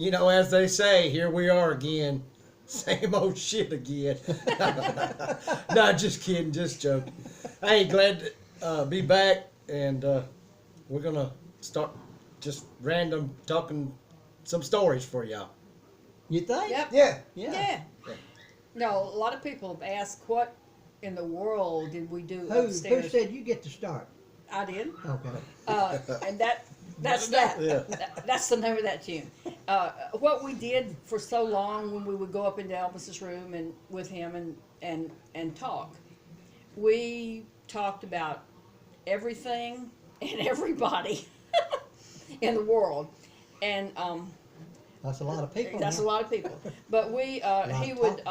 you know, as they say, here we are again. Same old shit again. Not just kidding, just joking. Hey, glad to be back, and we're gonna start just random talking some stories for y'all. You think? Yep. Yeah. Yeah. No, a lot of people have asked, what in the world did we do Who upstairs? said you get to start? I did. Okay. And that's that. Yeah. That's the name of that tune. What we did for so long when we would go up into Elvis's room and with him and talk, we talked about everything and everybody in the world, and That's a lot of people. that's a now. lot of people. But we he of would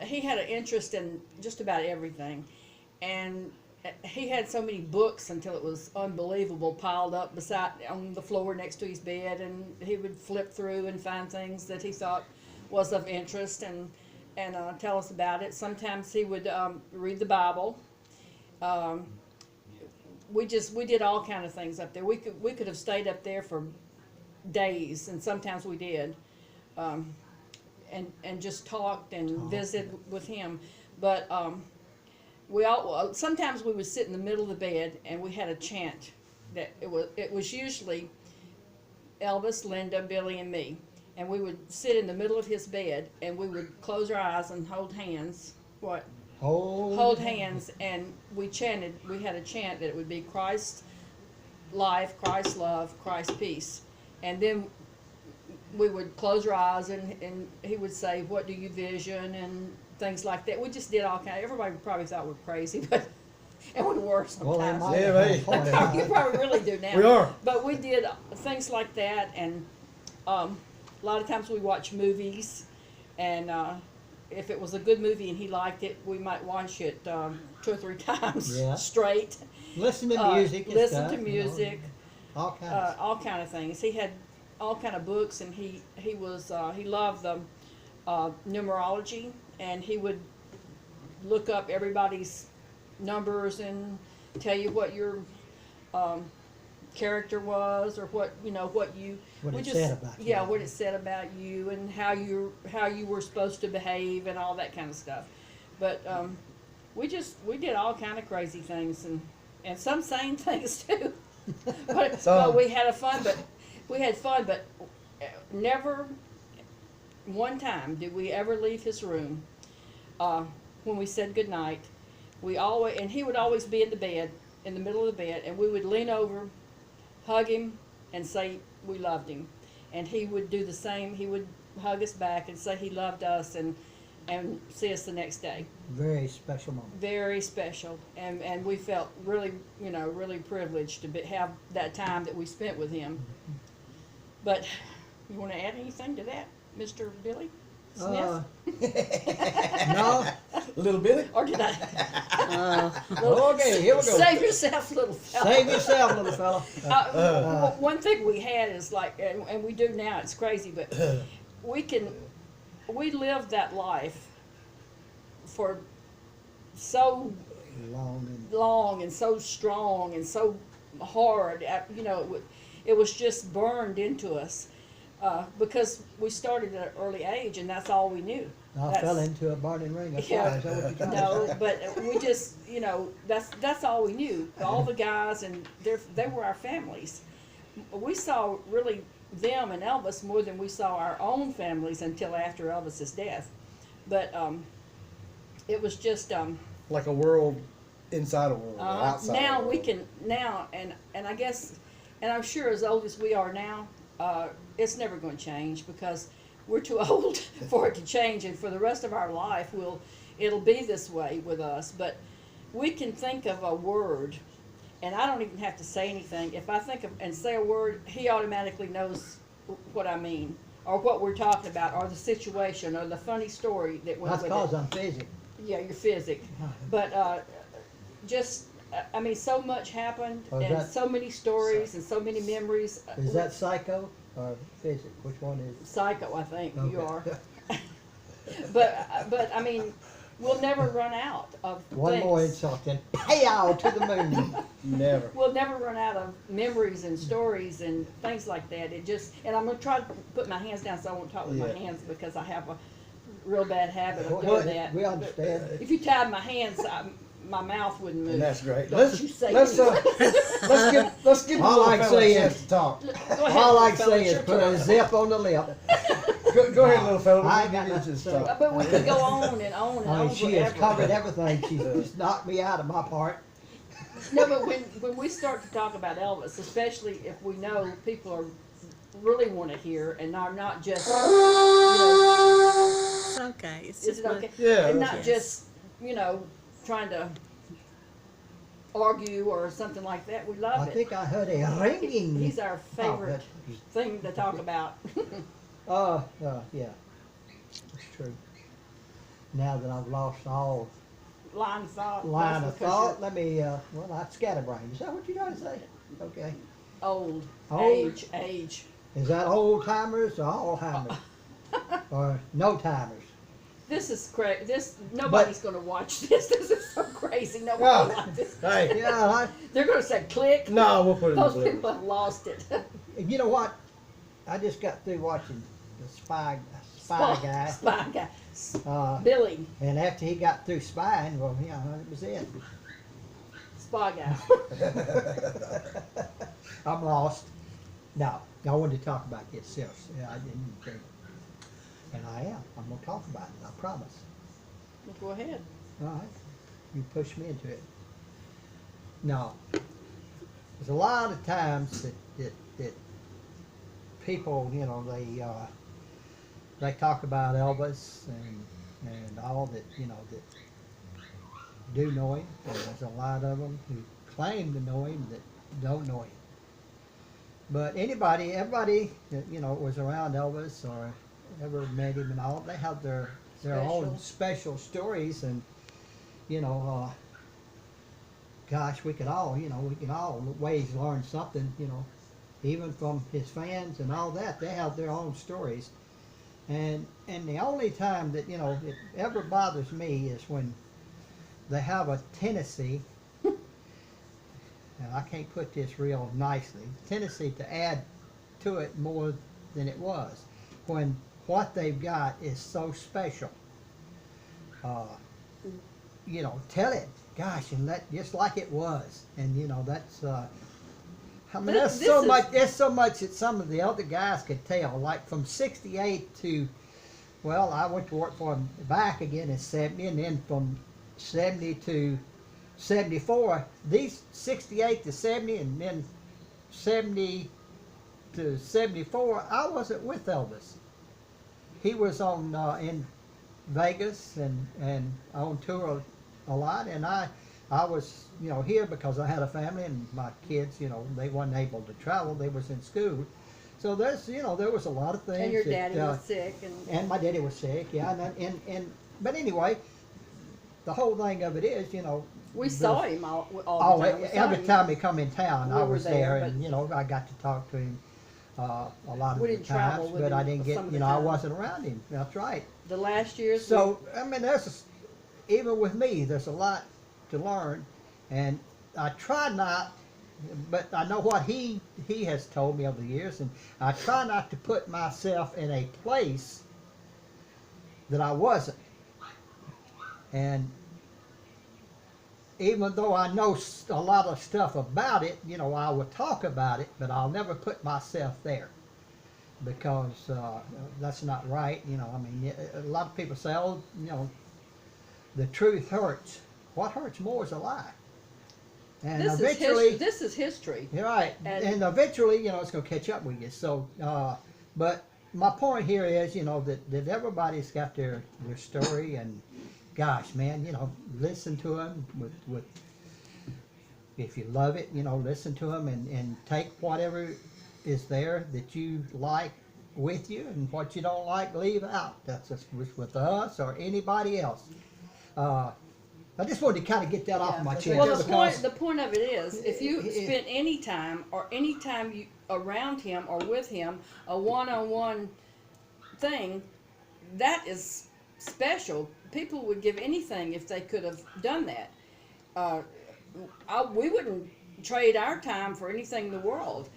he had an interest in just about everything, and he had so many books until it was unbelievable, piled up beside on the floor next to his bed, and he would flip through and find things that he thought was of interest and tell us about it. Sometimes he would read the Bible. We did all kind of things up there. We could have stayed up there for days, and sometimes we did, and just talked and visited with him. But sometimes we would sit in the middle of the bed and we had a chant that it was usually Elvis, Linda, Billy, and me, and we would sit in the middle of his bed and we would close our eyes and hold hands. What? Hold hands, and we chanted. We had a chant that it would be Christ life, Christ love, Christ peace, and then we would close our eyes and he would say, "What do you vision?" and things like that. We just did all kind. Everybody probably thought we were crazy, but and we were Well, they sometimes. might Yeah, have right. a point in You that. probably really do now. We are. But we did things like that, and a lot of times we watch movies, and if it was a good movie and he liked it, we might watch it 2 or 3 times Yeah. straight. Listen to music. And Listen stuff, to you know, music. all kinds. All kind of things. He had all kind of books, and he loved the numerology, and he would look up everybody's numbers and tell you what your character was, or what What we it just, said about you. yeah, what it said about you, and how you were supposed to behave, and all that kind of stuff. But we did all kind of crazy things, and some sane things too. but we had fun, but never one time did we ever leave his room when we said goodnight. And he would always be in the bed, in the middle of the bed, and we would lean over, hug him, and say we loved him. And he would do the same. He would hug us back and say he loved us, and see us the next day. Very special moment. Very special, and we felt really, really privileged to have that time that we spent with him. But you want to add anything to that, Mr. Billy Smith? No. Little Billy? Or did I? Okay, here we go. Save yourself, little fella. Save yourself, little fella. One thing we had is like, and we do now, it's crazy, but we lived that life for so long and so strong and so hard. It was just burned into us because we started at an early age, and that's all we knew. I fell into a burning ring of fire. Yeah. Is that what you're trying to No, say? but we just, that's all we knew. All the guys, and they were our families. We saw really them and Elvis more than we saw our own families until after Elvis's death. But it was just Like a world inside a world, outside. now a world. we can and I guess, and I'm sure as old as we are now, it's never going to change because we're too old for it to change, and for the rest of our life it'll be this way with us. But we can think of a word, and I don't even have to say anything. If I think of and say a word, he automatically knows what I mean, or what we're talking about, or the situation, or the funny story that went That's with because it. I'm physic. Yeah, you're physic. But so much happened, Oh, is and that- so many stories, and so many memories. Is that psycho or physic? Which one is it? Psycho? I think you are. Okay. But I mean, we'll never run out of One things. more insult, then pow to the moon. Never. We'll never run out of memories and stories and things like that. And I'm gonna try to put my hands down so I won't talk with my Yeah. hands because I have a real bad habit of Well, doing that. we understand. If you tied my hands, my mouth wouldn't move. And that's great. Don't you say let's give All the I little can fella say a chance is- to talk. Go ahead, All I can fella, say it's is your put turn. a zip on the lip. Go ahead, little fella. I We'll got give you nothing just to say. talk. But we could go on and on and I mean, on she forever. has covered everything. She's just knocked me out of my part. No, but when we start to talk about Elvis, especially if we know people are really want to hear and are not just, you know, It's okay. It's is just it okay? Yeah, And that's not right. just, trying to argue or something like that. We love I it. think I heard a ringing. He's our favorite Oh, thing to talk about. yeah. It's true. Now that I've lost all Line of thought. line that's of because thought, let me, well, I scatterbrained. Is that what you gotta say? Okay. you're Old. Old? Age. Is that old timers or all timers? Or no timers? This is crazy. Nobody's going to watch this. This is so crazy. Nobody Yeah. likes this. Hey, Yeah, They're going to say click. no, we'll put it in Those the blip. people have lost it. you know what? I just got through watching the spy guy. Spy guy. Uh, Billy. and after he got through spying, well, yeah, that was it. Spy guy. I'm lost. No, I wanted to talk about this seriously. I didn't think. And I am. I'm going to talk about it, I promise. Go ahead. All right. You push me into it. No. There's a lot of times that people, they talk about Elvis and all that, that do know him. And there's a lot of them who claim to know him that don't know him. But everybody that, was around Elvis or ever met him and all, they have their own special stories. And, gosh, we could all ways learn something, even from his fans and all that. They have their own stories. And the only time that, it ever bothers me is when they have a tendency, and I can't put this real nicely, tendency to add to it more than it was, when what they've got is so special. Tell it, gosh, and let just like it was, and that's. I mean, there's so much that some of the other guys could tell. Like from '68 to, well, I went to work for him back again in '70, and then from '70 to '74. These '68 to '70, and then '70 to '74. I wasn't with Elvis. He was on in Vegas and on tour a lot, and I was here because I had a family and my kids, they weren't able to travel. They was in school, so there's there was a lot of things. And your daddy was sick. And my daddy was sick, yeah. But anyway, the whole thing of it is, We saw him all the time. We saw every him. time he come in town, We I were was there, there, and I got to talk to him a lot of We the didn't travel times, with but I him didn't get, some of the I time. wasn't around him. That's right. The last years. So I mean, even with me, there's a lot to learn, and I try not, but I know what he has told me over the years, and I try not to put myself in a place that I wasn't. And even though I know a lot of stuff about it, I will talk about it, but I'll never put myself there, because that's not right. I mean, a lot of people say, oh, the truth hurts. What hurts more is a lie. And eventually, this is history. you're right. And eventually, it's going to catch up with you. So, but my point here is, that everybody's got their story, and gosh, man, listen to them with if you love it, listen to them and take whatever is there that you like with you, and what you don't like, leave out. That's just with us or anybody else. I just wanted to kind of get that off my chest. Well, because the point of it is, if you spend any time you around him or with him, a one-on-one thing, that is special. People would give anything if they could have done that. We wouldn't trade our time for anything in the world.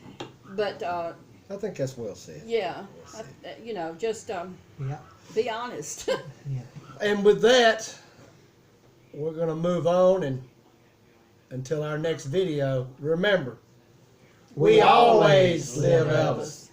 But I think that's well said. yeah, Well said. you know, just Yeah. be honest. Yeah. And with that, we're going to move on, and until our next video, remember, we always live Elvis.